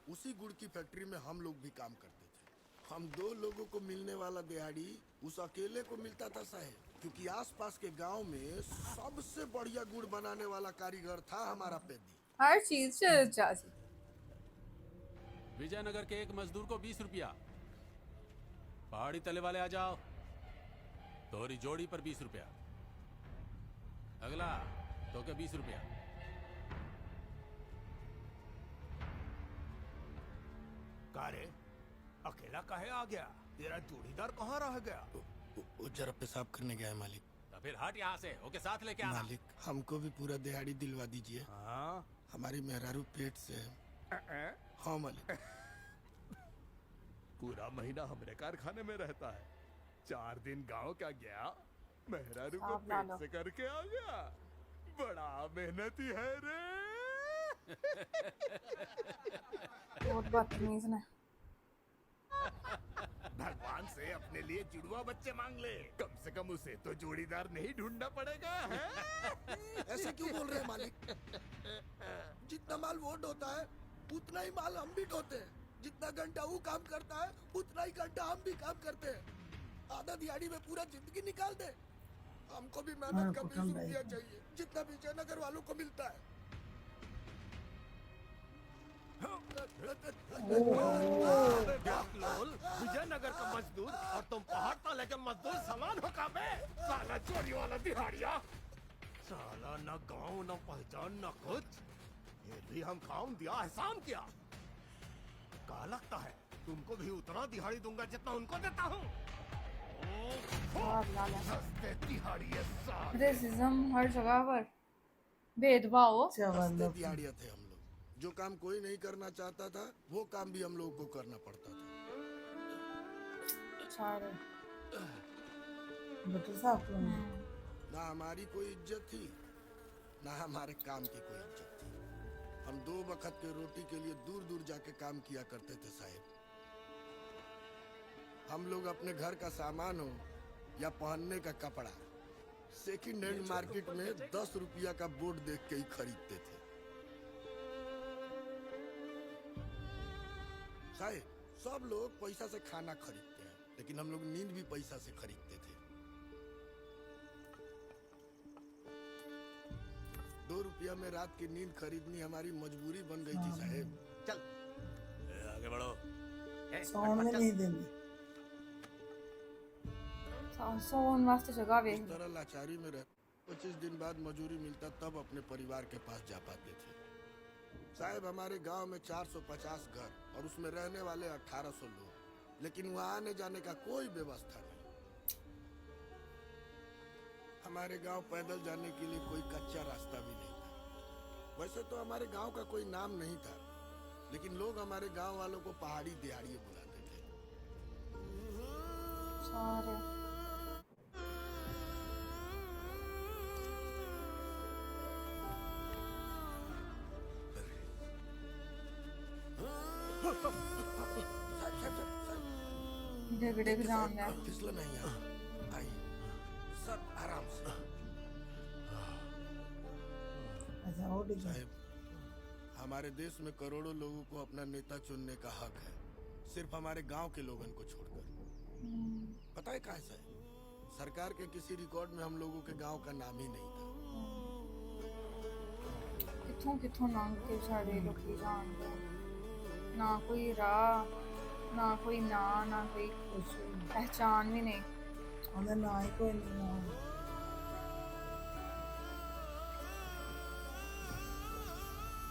उसी गुड़ की फैक्ट्री में हम लोग भी काम करते थे। हम 2 लोगों को मिलने वाला दिहाड़ी उस अकेले को मिलता था साहेब, क्योंकि आसपास के गांव में सबसे बढ़िया गुड़ बनाने वाला कारीगर था हमारा पेदी। हर चीज से चाची। विजयनगर के एक मजदूर को 20 रुपया। पहाड़ी तले वाले आ जाओ, तोरी जोड़ी पर 20 रुपया। अगला तो क्या 20 रुपया। कारे अकेला काहे आ गया? तेरा जोड़ीदार कहाँ रह गया? वो जरा पेशाब करने गया है मालिक। तो फिर हट यहाँ से, ओके साथ लेके आना। मालिक हमको भी पूरा दिहाड़ी दिलवा दीजिए। हाँ? हमारी मेहरारू पेट से है। हाँ मालिक। पूरा महीना हमरे कारखाने में रहता है, 4 दिन गांव क्या गया, मेहरारू को साफ ला पेट लो। से करके आ गया। बड़ा मेहनती है रे। बहुत बदतमीज ने। भगवान से अपने लिए जुड़वा बच्चे मांग ले, कम से कम उसे तो जोड़ीदार नहीं ढूंढना पड़ेगा है? ऐसे क्यों बोल रहे हैं मालिक? जितना माल वो ढोता है उतना ही माल हम भी ढोते हैं। जितना घंटा वो काम करता है उतना ही घंटा हम भी काम करते हैं। आधा दिहाड़ी में पूरा जिंदगी निकाल दे। हमको भी मेहनत का 20 रुपया चाहिए, जितना विजयनगर वालों को मिलता है। लोल, विजयनगर का मजदूर और तुम पहाड़ तले के मजदूर समान हो काबे? साला चोरी वाला दिहाड़िया। साला न गाँव न पहचान न कुछ, फिर भी हम काम दिया एहसान किया। क्या लगता है तुमको भी उतना दिहाड़ी दूंगा जितना उनको देता हूँ? साफ ला लो। सस्ते दिहाड़िये साले। रेसिज्म हर जगह पर, भेदभाव। सस्ते दिहाड़िया थे हम लोग। जो काम कोई नहीं करना चाहता था वो काम भी हम लोगों को करना पड़ता था। सारे ना हमारी कोई इज्जत थी ना हमारे काम की कोई इज्जत थी। हम 2 वक्त के रोटी के लिए दूर दूर जाके काम किया करते थे साहब। हम लोग अपने घर का सामान हो या पहनने का कपड़ा सेकंड हैंड मार्केट में 10 रुपया का बोर्ड देख के ही खरीदते थे साहब। सब लोग पैसा से खाना खरीदते हैं, लेकिन हम लोग नींद भी पैसा से खरीदते थे। 2 रुपया में रात की नींद खरीदनी हमारी मजबूरी बन गई थी साहब। चल आगे बढ़ो। साउंड नहीं देंगे। सोन वास्ते जगह वे। इस तरह लाचारी में रह 25 दिन बाद मजूरी मिलता तब अपने परिवार के पास जा पाते थे साहब। हमारे गांव में 450 घर और उसमें रहने वाले 1800 लोग, लेकिन वहां आने जाने का कोई व्यवस्था नहीं। हमारे गांव पैदल जाने के लिए कोई कच्चा रास्ता भी नहीं था। वैसे तो हमारे गांव का कोई नाम नहीं था, लेकिन लोग हमारे गांव वालों को पहाड़ी दिहाड़िये बुलाते थे। सारे झगड़े भी जान है। फिसलन नहीं है। आइए सर, आराम से। साहब, हमारे देश में करोड़ों लोगों को अपना नेता चुनने का हक है, सिर्फ हमारे गांव के लोगों को छोड़कर। पता है कैसा है? सरकार के किसी रिकॉर्ड में हम लोगों के गांव का नाम ही नहीं था। किथों किथों लंघ के सारे लोग जान है। ना कोई राह, ना कोई ना कोई पहचान भी नहीं। हमें ना ही कोई नहीं।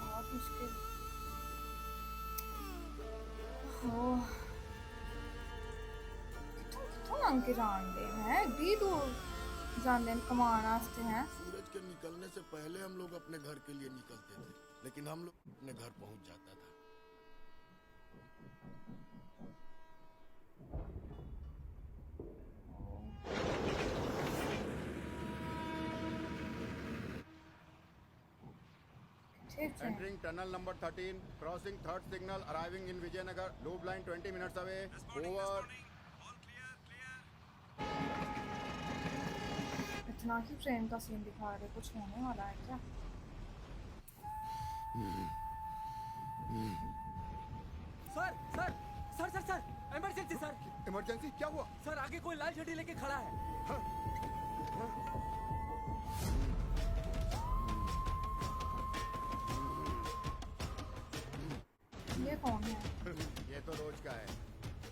बहुत मुश्किल हो। किथों लंघ के जान दे हैं, एडी दूर जाने कमान वास्ते हैं। सूरज के निकलने से पहले हम लोग अपने घर के लिए निकलते थे, लेकिन हम लोग अपने घर पहुंच जाता था। ठीक है। Entering tunnel number 13, crossing 3rd signal, arriving in Vijayanagar, loop line 20 minutes away. Over. इतना ही ट्रेन का सीन दिखा रहे, कुछ होने वाला है क्या? Emergency sir. इमरजेंसी क्या हुआ? सर आगे कोई लाल झंडी लेके खड़ा है। ये कौन है? ये तो रोज का है।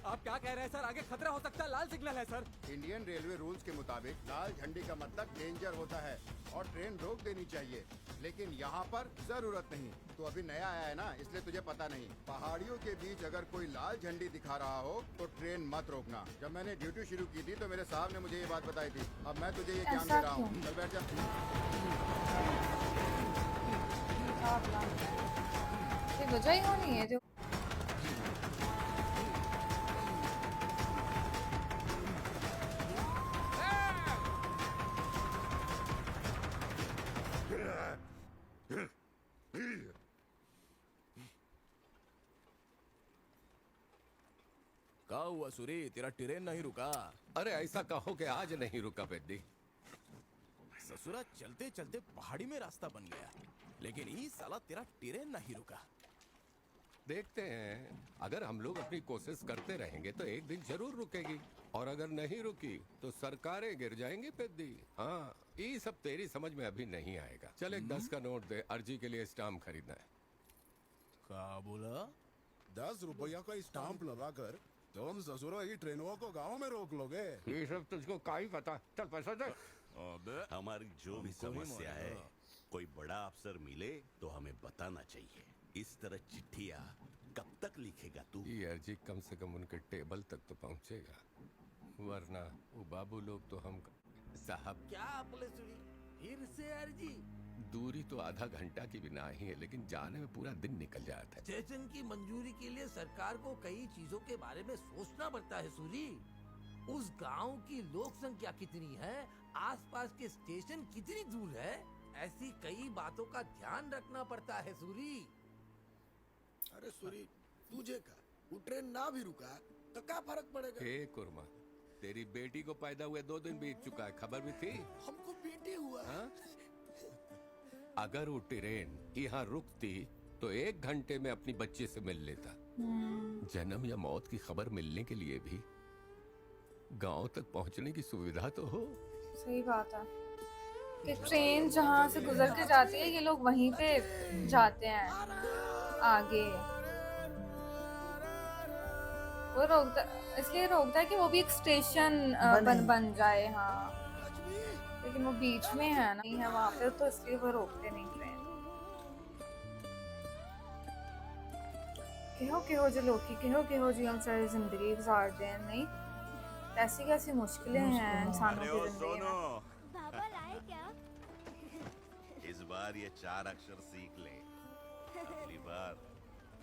आप क्या कह रहे हैं सर? आगे खतरा हो सकता है, लाल सिग्नल है सर। इंडियन रेलवे रूल्स के मुताबिक लाल झंडी का मतलब डेंजर होता है और ट्रेन रोक देनी चाहिए, लेकिन यहाँ पर जरूरत नहीं। तो अभी नया आया है ना, इसलिए तुझे पता नहीं। पहाड़ियों के बीच अगर कोई लाल झंडी दिखा रहा हो तो ट्रेन मत रोकना। जब मैंने ड्यूटी शुरू की थी तो मेरे साहब ने मुझे ये बात बताई थी। अब मैं तुझे ये ज्ञान ऐसा दे रहा हूँ। क्यों? चल बैठ जा। ये वजह ही होनी है जो क्या हुआ सूरी, तेरा ट्रेन नहीं रुका? अरे ऐसा कहो कि आज नहीं रुका पेद्दी। ससुरा चलते चलते पहाड़ी में रास्ता बन गया, लेकिन ये साला तेरा ट्रेन नहीं रुका। देखते हैं, अगर हम लोग अपनी कोशिश करते रहेंगे तो एक दिन जरूर रुकेगी, और अगर नहीं रुकी तो सरकारें गिर जाएंगी पेद्दी। हाँ, ये सब तेरी समझ में अभी नहीं आएगा। चल एक 10 का नोट दे, अर्जी के लिए स्टाम्प खरीदना है। क्या बोला? 10 रुपया का स्टाम्प लगाकर तुम ससुरो ही ट्रेनों को गांव में रोक लोगे? ये सब तुझको क्या ही पता। चल पैसा दे। अबे हमारी जो भी हमको ही समस्या है, मारेगा। कोई बड़ा अफसर मिले तो हमें बताना चाहिए। इस तरह चिट्ठियाँ कब तक लिखेगा तू? ये अर्जी कम से कम उनके टेबल तक तो पहुंचेगा, वरना वो बाबू लोग तो हम साहब। क्या आपने सुनी? फिर से अर्जी? दूरी तो आधा घंटा की भी ना ही है, लेकिन जाने में पूरा दिन निकल जाता है। स्टेशन की मंजूरी के लिए सरकार को कई चीजों के बारे में सोचना पड़ता है सूरी। उस गांव की लोक संख्या कितनी है, आसपास के स्टेशन कितनी दूर है, ऐसी कई बातों का ध्यान रखना पड़ता है सूरी। अरे सूरी, तुझे का वो ट्रेन ना भी रुका तो क्या फर्क पड़ेगा? हे कुर्मा, तेरी बेटी को पैदा हुए 2 दिन बीत चुका है, खबर भी थी? हमको बेटी हुआ। हाँ? अगर वो ट्रेन यहाँ रुकती तो 1 घंटे में अपनी बच्चे से मिल लेता। जन्म या मौत की खबर मिलने के लिए भी गांव तक पहुंचने की सुविधा तो हो। सही बात है कि ट्रेन जहाँ से गुजर के जाती है, ये लोग वहीं पे जाते हैं आगे। वो रोकता, इसलिए रोकता है कि वो भी एक स्टेशन बन जाए। हाँ, लेकिन वो बीच में है ना, नहीं है वहाँ पे, तो इसलिए वो रोकते नहीं ट्रेन। केहो जो लोग केहो जी हम सारी जिंदगी गुजारते हैं, नहीं ऐसी कैसी मुश्किलें हैं इंसानों की जिंदगी में। बाबा लाए क्या? इस बार ये 4 अक्षर सीख ले, अगली बार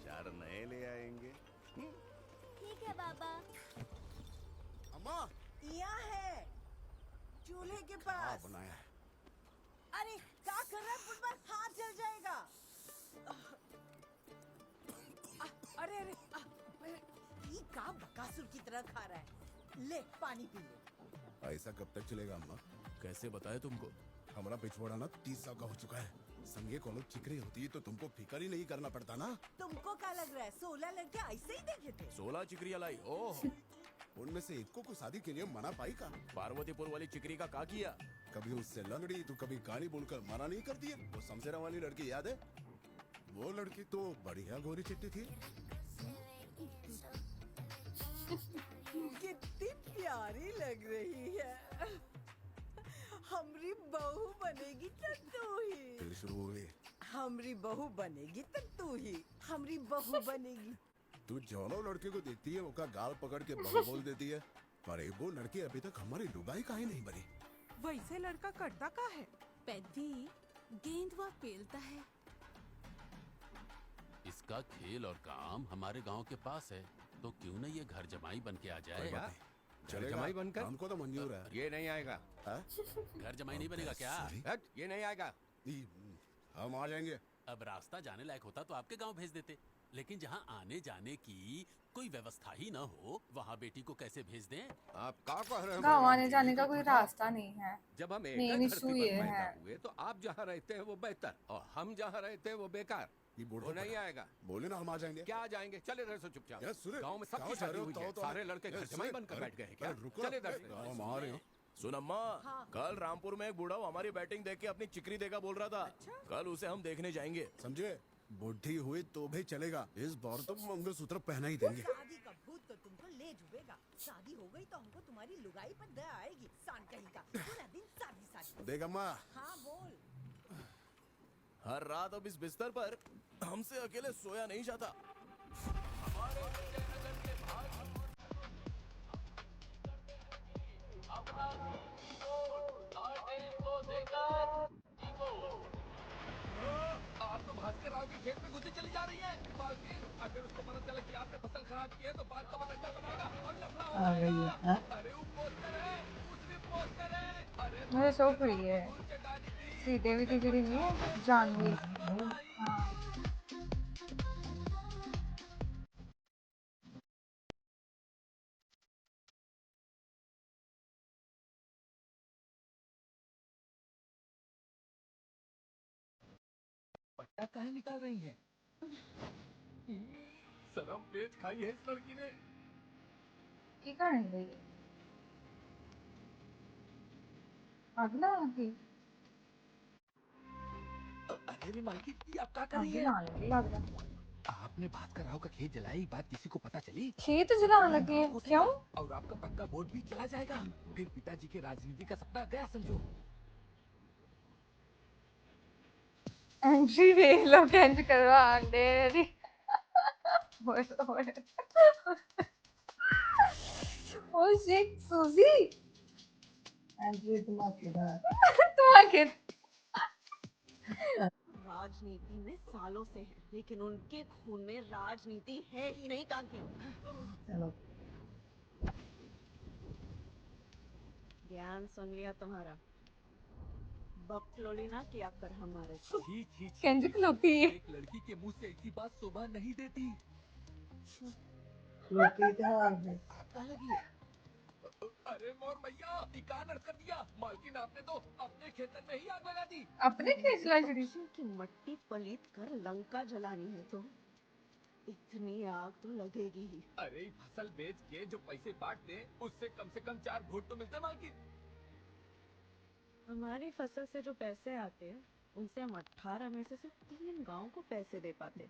4 नए ले आएंगे। ठीक है बाबा। अम्मा, यहाँ है चूल्हे के पास। बनाया है। अरे क्या कर रहा है फुटबॉल, हाथ जल जाएगा। अरे ये का बकासुर की तरह खा रहा है। ले पानी पी ले। ऐसा कब तक चलेगा अम्मा? कैसे बताए तुमको? हमारा पिछवाड़ा ना 30 साल का हो चुका है। संगे को लोग चिकरी होती है तो तुमको फिकर ही नहीं करना पड़ता ना। तुमको क्या लग रहा है 16 लड़के ऐसे ही देखे थे? 16 चिकरिया लाई। ओह, उनमें से एक को शादी के लिए मना पाई का? पार्वतीपुर वाली चिकरी का क्या किया? कभी उससे लंगड़ी तो कभी कहानी बोलकर मना नहीं करती है। वो समसेरा वाली लड़की याद है? वो लड़की तो बढ़िया गोरी चिट्टी थी। कितनी प्यारी लग रही है। हमरी बहू बनेगी तो तू ही। फिर शुरू हो गई। हमरी बहू बनेगी तो तू ही। हमरी बहू बनेगी। तू जोनो लड़के को देखती है वो का गाल पकड़ के बहू बोल देती है, पर वो लड़की अभी तक हमारी लुगाई काहे नहीं बनी? वैसे लड़का करता का है? पेद्दी गेंद वह पेलता है। इसका खेल और काम हमारे गांव के पास है, तो क्यों न ये घर जमाई बन के आ जाए? क्या? घर जमाई बनकर? हमको तो मंजूर है। ये नहीं आएगा। घर जमाई नहीं बनेगा क्या? हट, ये नहीं आएगा। हम आ जाएंगे। अब रास्ता जाने लायक होता तो आपके गांव भेज देते, लेकिन जहाँ आने जाने की कोई व्यवस्था ही न हो, वहाँ बेटी को कैसे भेज दें? आप क्या कह रहे हो? गाँव आने जाने का कोई रास्ता नहीं है। जब हम मेन एक इशू धरती ये पर पैदा है। हुए तो आप जहाँ रहते हैं वो बेहतर और हम जहाँ रहते हैं वो बेकार। ये बोर्ड वो नहीं आएगा। बोले ना हम आ जाएंगे। क्या आ जाएंगे? चले इधर से चुपचाप। यार सुरे, गांव में सबकी कहाँ जा शादी रहे हो? हुई है। तो सारे लड़के घर जमाई बनकर बैठ गए हैं क्या? चले इधर से। हम आ रहे हो। सुन अम्मा, कल रामपुर में एक बूढ़ा हमारी बैटिंग देख के अपनी चिकरी देगा बोल रहा था। कल उसे हम देखने जाएंगे। समझे? बुढ़ी हुई तो भी चलेगा, इस बार तो मंगलसूत्र पहना ही देंगे। शादी का भूत तो तुमको ले जुबेगा। शादी हो गई तो हमको तुम्हारी लुगाई पर दया आएगी। सान कहीं का पूरा दिन शादी शादी। देख अम्मा, हाँ बोल। हर रात अब इस बिस्तर पर हमसे अकेले सोया नहीं जाता। आप तो भास्कर राव के खेत में घुसे चली जा रही है। अगर उसको पता चला कि आपने फसल खराब की है तो बात का पता बनेगा और लफड़ा हो आ गई है, हाँ? अरे वो पोस्टर है, उसमें पोस्टर है। अरे मुझे सो पड़ी है। श्रीदेवी की जड़ी नहीं है, जानवी। हाँ। पट्टा काहे निकाल रही है? शर्म पेट खाई है इस लड़की ने। की करेंगे? अगला आगे। अरे मालकिन, ये आप क्या कर रही अभी है? आने लग रहा। आपने भास्कर राव का खेत जलाई, बात किसी को पता चली? खेत जलाने लगे क्यों? और आपका पक्का वोट भी चला जाएगा। फिर पिताजी के राजनीति का सपना गया समझो। एंट्री वे लोग एंट्री करवा दे रही। ओ शिट सूजी। एंट्री धमाकेदार। तुम्हारे राजनीति में सालों से है, लेकिन उनके खून में राजनीति है ही नहीं काकी। चलो ज्ञान सुन लिया तुम्हारा। बकलोली ना किया कर हमारे से। छी छी छी। कंजक लोती है। एक लड़की के मुंह से ऐसी बात शोभा नहीं देती। लोटी ध्यान दे। क्या लगी? अरे मोर भैया, टिकान कर दिया। मालकिन आपने तो अपने खेतन में ही आग लगा दी। अपने खेत जला जड़ी। की मट्टी पलीत कर लंका जलानी है तो इतनी आग तो लगेगी ही। अरे फसल बेच के जो पैसे बांट दे, उससे कम से कम 4 वोट तो मिलते मालकिन। हमारी फसल से जो पैसे आते हैं, उनसे हम 18 में से सिर्फ 3 गांव को पैसे दे पाते।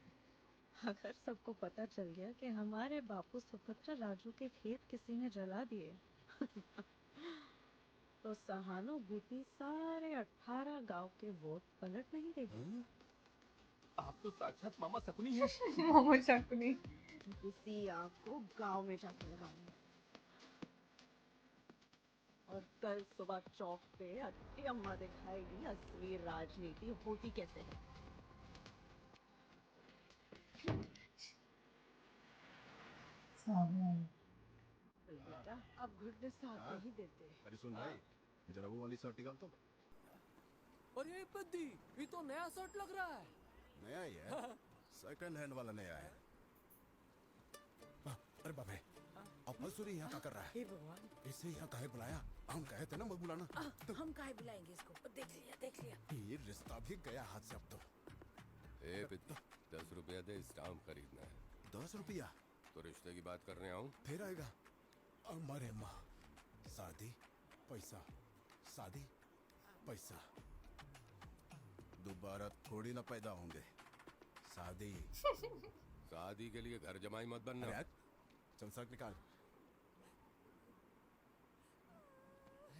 अगर सबको पता चल गया कि हमारे बापू सुभद्रा राजू के खेत किसी ने जला दिए तो सहानुभूति सारे 18 गांव के वोट पलट नहीं देगी। आप तो साक्षात मामा सकुनी है। मामा शकुनी। इसी आग को गांव में जाकर लगाऊंगी। और कल सुबह चौक पे अट्टी अम्मा दिखाएगी असली राजनीति होती कैसे है। सावधान। बेटा, अब घुटने साथ ही देते। अरे सुन भाई, जरा वो वाली शर्ट निकाल तो। अरे पद्दी, ये तो नया शर्ट लग रहा है। नया ही है, सेकंड हैंड वाला नया है। अरे बाबे, अब मजदूरी यहाँ क्या कर रहा है? हे भगवान, इसे यहाँ काहे बुलाया? हम कहे थे ना मत बुलाना। हम काहे बुलाएंगे इसको? देख लिया देख लिया। ये रिश्ता भी गया हाथ से अब तो। ए पिता, 10 रुपया दे, स्टाम्प खरीदना है। 10 रुपया? तो रिश्ते की बात करने आऊं? फिर आएगा। अमरे माँ, शादी पैसा, शादी पैसा, दोबारा थोड़ी ना पैदा होंगे। शादी शादी के लिए घर जमाई मत बनना। अरे चल शर्ट निकाल।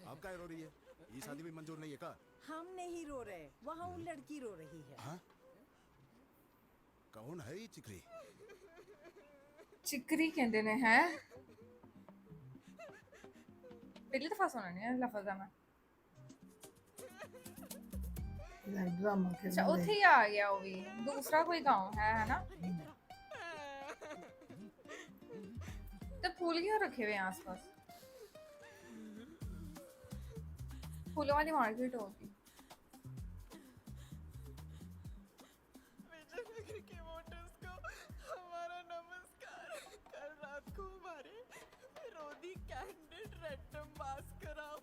आप क्या रो रही है? ये शादी भी मंजूर नहीं है का? हम नहीं रो रहे, वहाँ वो लड़की रो रही है। हाँ? कौन है ये चिकरी? चिकरी कहते ने हैं। पहली दफा सुना नहीं है लफ्ज़ में। ड्रामा के अच्छा उथे ही आ गया वो भी। दूसरा कोई गांव है ना? तो फूल क्यों रखे हुए हैं आसपास? फूलों वाली मार्केट होगी। के वोटर्स को हमारा नमस्कार। कल रात को हमारे विरोधी कैंडिडेट रैंडम पास कराओ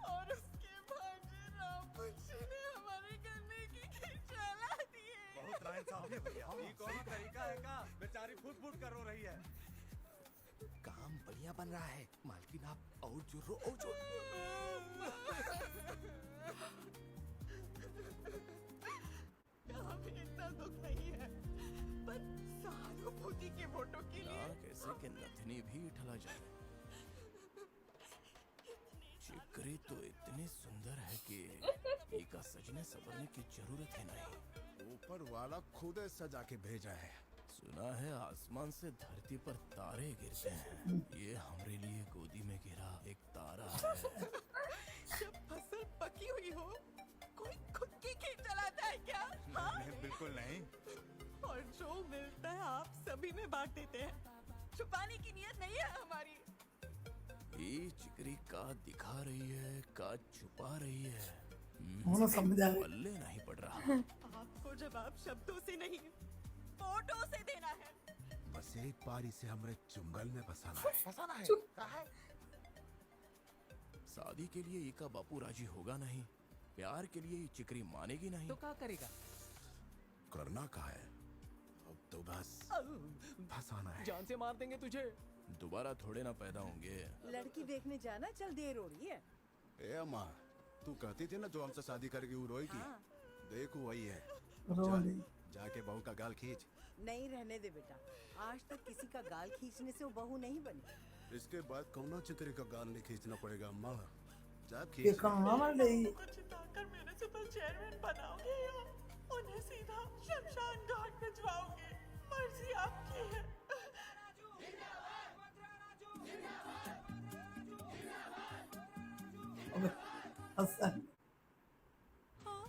और उसके भांजे रामपुर ने हमारे गन्ने की खेती जला दिए। बहुत नाइंसाफी भैया ये कौन तरीका है का बेचारी फुट फुट कर रो रही है। काम बढ़िया बन रहा है मालकिन, आप और जोरो और जोर। यहाँ भी इतना दुख नहीं है, पर सहानुभूति के वोटों के लिए कैसे कि नथनी भी ठला जाए। चिकरी तो इतनी सुंदर है कि इका सजने सवरने की जरूरत ही नहीं। ऊपर वाला खुद सजा के भेजा है। सुना है आसमान से धरती पर तारे गिरते हैं, ये हमारे लिए गोदी में गिरा एक तारा है। जब फसल पकी हुई हो कोई खुद की खेत चलाता है क्या? हाँ? नहीं, बिल्कुल नहीं। और जो मिलता है आप सभी में बांट देते हैं, छुपाने की नियत नहीं है हमारी। ये चिकरी का दिखा रही है का छुपा रही है, पल्ले नहीं पड़ रहा। आपको जवाब शब्दों से नहीं फोटो से देना है। बस एक बार इसे हमरे चुंगल में फंसाना है। फंसाना है? कहाँ है? शादी के लिए इका बापू राजी होगा नहीं, प्यार के लिए ये चिकरी मानेगी नहीं, तो क्या करेगा? करना का है अब तो बस फंसाना है। जान से मार देंगे तुझे। दोबारा थोड़े ना पैदा होंगे। लड़की देखने जाना, चल देर हो रही है। ए अम्मा, तू कहती थी ना जो हमसे शादी करेगी वो रोएगी। हाँ। देखो वही है। रो जा, रही। जाके बहू का गाल खींच। नहीं रहने दे बेटा, आज तक किसी का गाल खींचने से वो बहू नहीं बनी। इसके बाद कौन चिकरी का गाल नहीं खींचना पड़ेगा अम्मा। जा ये खींच। कहाँ मर गई? जिताकर म्युनिसिपल चेयरमैन बनाओगे या उन्हें सीधा शमशान घाट भिजवाओगे? मर्जी आपकी है। हसन हाँ,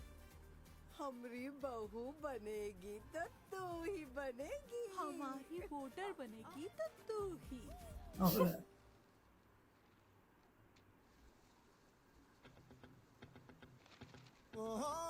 हमारी बहू बनेगी तो तू ही बनेगी। हमारी वोटर बनेगी तो तू ही। और